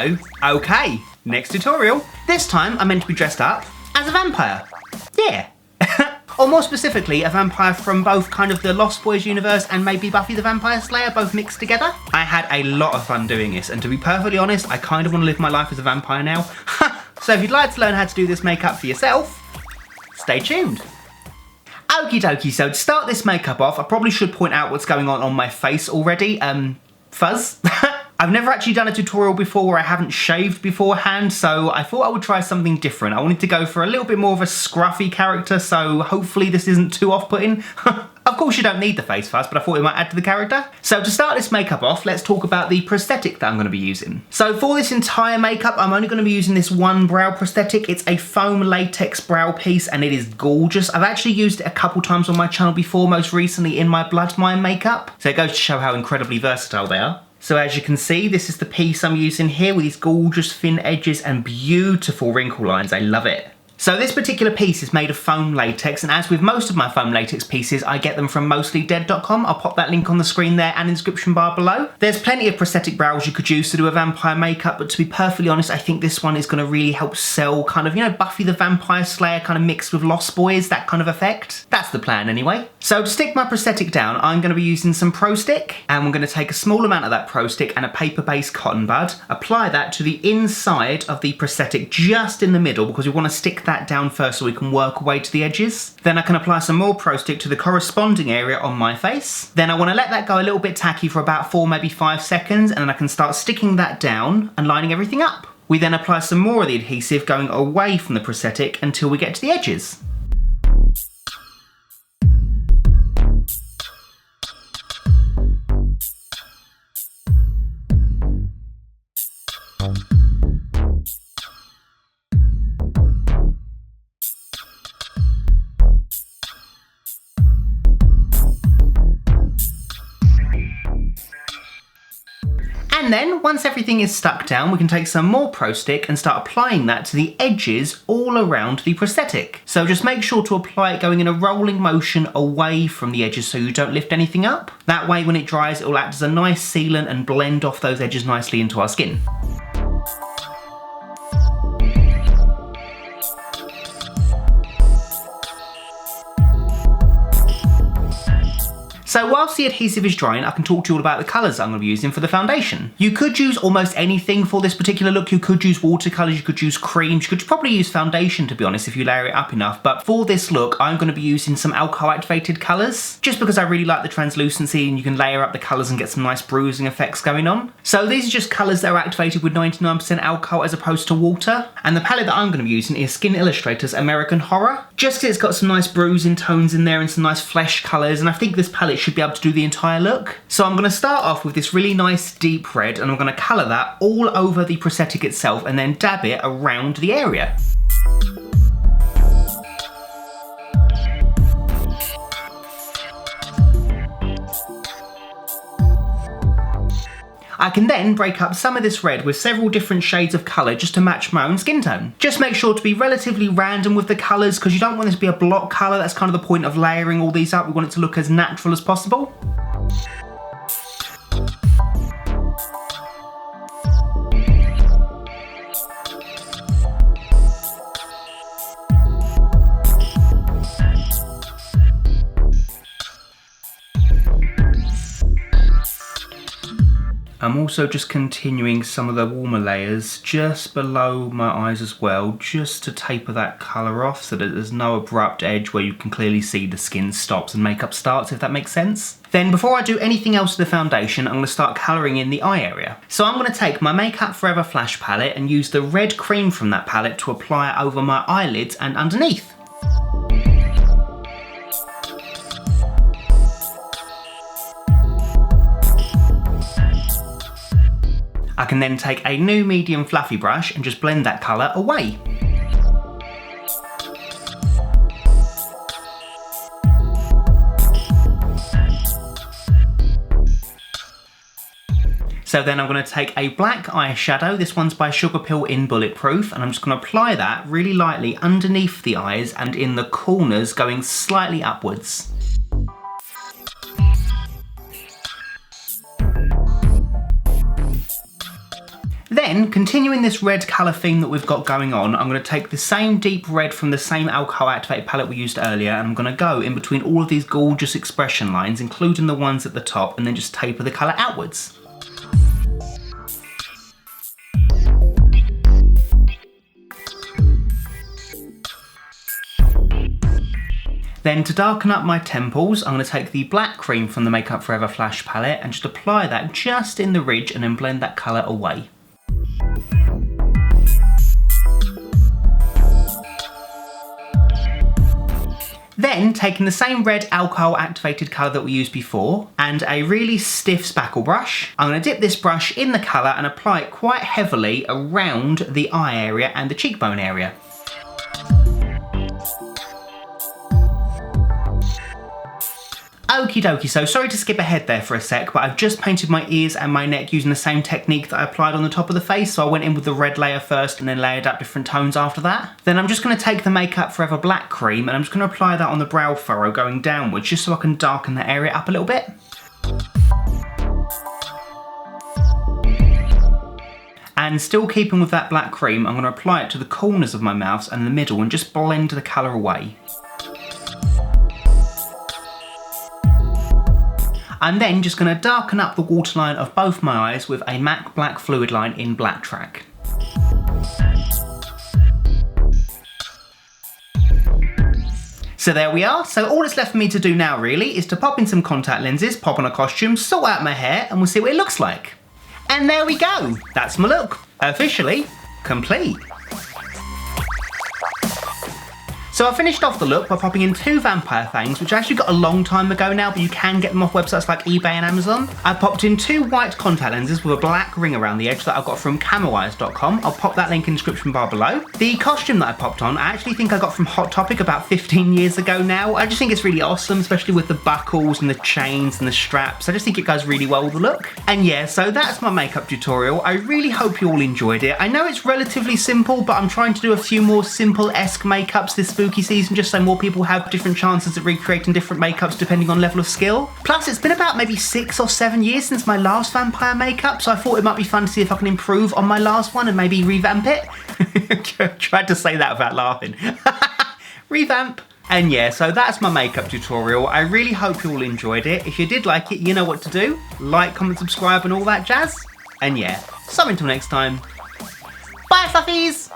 Hello. Okay, next tutorial. This time I'm meant to be dressed up as a vampire. Yeah. Or more specifically, a vampire from both kind of the Lost Boys universe and maybe Buffy the Vampire Slayer, both mixed together. I had a lot of fun doing this, and to be perfectly honest, I kind of want to live my life as a vampire now. So if you'd like to learn how to do this makeup for yourself, stay tuned. Okie dokie, so to start this makeup off, I probably should point out what's going on my face already. Fuzz. I've never actually done a tutorial before where I haven't shaved beforehand, so I thought I would try something different. I wanted to go for a little bit more of a scruffy character, so hopefully this isn't too off-putting. Of course you don't need the face fuzz, but I thought it might add to the character. So to start this makeup off, let's talk about the prosthetic that I'm going to be using. So for this entire makeup, I'm only going to be using this one brow prosthetic. It's a foam latex brow piece and it is gorgeous. I've actually used it a couple times on my channel before, most recently in my Blood Mine makeup. So it goes to show how incredibly versatile they are. So as you can see, this is the piece I'm using here with these gorgeous thin edges and beautiful wrinkle lines. I love it. So this particular piece is made of foam latex, and as with most of my foam latex pieces, I get them from mostlydead.com. I'll pop that link on the screen there and in the description bar below. There's plenty of prosthetic brows you could use to do a vampire makeup, but to be perfectly honest, I think this one is going to really help sell kind of, you know, Buffy the Vampire Slayer kind of mixed with Lost Boys, that kind of effect. That's the plan anyway. So to stick my prosthetic down, I'm going to be using some Pro Stick, and we're going to take a small amount of that Pro Stick and a paper-based cotton bud, apply that to the inside of the prosthetic just in the middle because we want to stick that down first so we can work away to the edges. Then I can apply some more Pro Stick to the corresponding area on my face. Then I want to let that go a little bit tacky for about 4, maybe 5 seconds, and then I can start sticking that down and lining everything up. We then apply some more of the adhesive going away from the prosthetic until we get to the edges. And then, once everything is stuck down, we can take some more Pro Stick and start applying that to the edges all around the prosthetic. So just make sure to apply it going in a rolling motion away from the edges so you don't lift anything up. That way when it dries, it will act as a nice sealant and blend off those edges nicely into our skin. So whilst the adhesive is drying, I can talk to you all about the colours I'm going to be using for the foundation. You could use almost anything for this particular look. You could use watercolours, you could use creams, you could probably use foundation to be honest if you layer it up enough, but for this look I'm going to be using some alcohol activated colours just because I really like the translucency and you can layer up the colours and get some nice bruising effects going on. So these are just colours that are activated with 99% alcohol as opposed to water, and the palette that I'm going to be using is Skin Illustrator's American Horror, just because it's got some nice bruising tones in there and some nice flesh colours, and I think this palette should be able to do the entire look. So I'm going to start off with this really nice deep red and I'm going to colour that all over the prosthetic itself and then dab it around the area. I can then break up some of this red with several different shades of colour just to match my own skin tone. Just make sure to be relatively random with the colours because you don't want this to be a block colour. That's kind of the point of layering all these up. We want it to look as natural as possible. I'm also just continuing some of the warmer layers just below my eyes as well, just to taper that colour off so that there's no abrupt edge where you can clearly see the skin stops and makeup starts, if that makes sense. Then before I do anything else to the foundation, I'm going to start colouring in the eye area. So I'm going to take my Make Up For Ever Flash palette and use the red cream from that palette to apply it over my eyelids and underneath. I can then take a new medium fluffy brush and just blend that colour away. So then I'm going to take a black eyeshadow, this one's by Sugarpill in Bulletproof, and I'm just going to apply that really lightly underneath the eyes and in the corners going slightly upwards. Then, continuing this red colour theme that we've got going on, I'm going to take the same deep red from the same alcohol activated palette we used earlier, and I'm going to go in between all of these gorgeous expression lines, including the ones at the top, and then just taper the colour outwards. Then to darken up my temples, I'm going to take the black cream from the Make Up For Ever Flash palette and just apply that just in the ridge and then blend that colour away. Then, taking the same red alcohol activated colour that we used before and a really stiff spackle brush, I'm going to dip this brush in the colour and apply it quite heavily around the eye area and the cheekbone area. Okie dokie, so sorry to skip ahead there for a sec, but I've just painted my ears and my neck using the same technique that I applied on the top of the face, so I went in with the red layer first and then layered up different tones after that. Then I'm just going to take the Make Up For Ever black cream and I'm just going to apply that on the brow furrow going downwards, just so I can darken that area up a little bit. And still keeping with that black cream, I'm going to apply it to the corners of my mouth and the middle and just blend the colour away. I'm then just going to darken up the waterline of both my eyes with a MAC Black Fluidline in Blacktrack. So there we are. So all that's left for me to do now really is to pop in some contact lenses, pop on a costume, sort out my hair, and we'll see what it looks like. And there we go. That's my look. Officially complete. So I finished off the look by popping in 2 vampire fangs, which I actually got a long time ago now, but you can get them off websites like eBay and Amazon. I popped in 2 white contact lenses with a black ring around the edge that I got from camoeyes.com. I'll pop that link in the description bar below. The costume that I popped on, I actually think I got from Hot Topic about 15 years ago now. I just think it's really awesome, especially with the buckles and the chains and the straps. I just think it goes really well with the look. And yeah, so that's my makeup tutorial. I really hope you all enjoyed it. I know it's relatively simple, but I'm trying to do a few more simple-esque makeups this spooky season, just so more people have different chances at recreating different makeups depending on level of skill. Plus, it's been about maybe 6 or 7 years since my last vampire makeup, so I thought it might be fun to see if I can improve on my last one and maybe revamp it. Tried to say that without laughing. Revamp. And yeah, so that's my makeup tutorial. I really hope you all enjoyed it. If you did like it, you know what to do. Like, comment, subscribe and all that jazz. And yeah, so until next time, bye fluffies!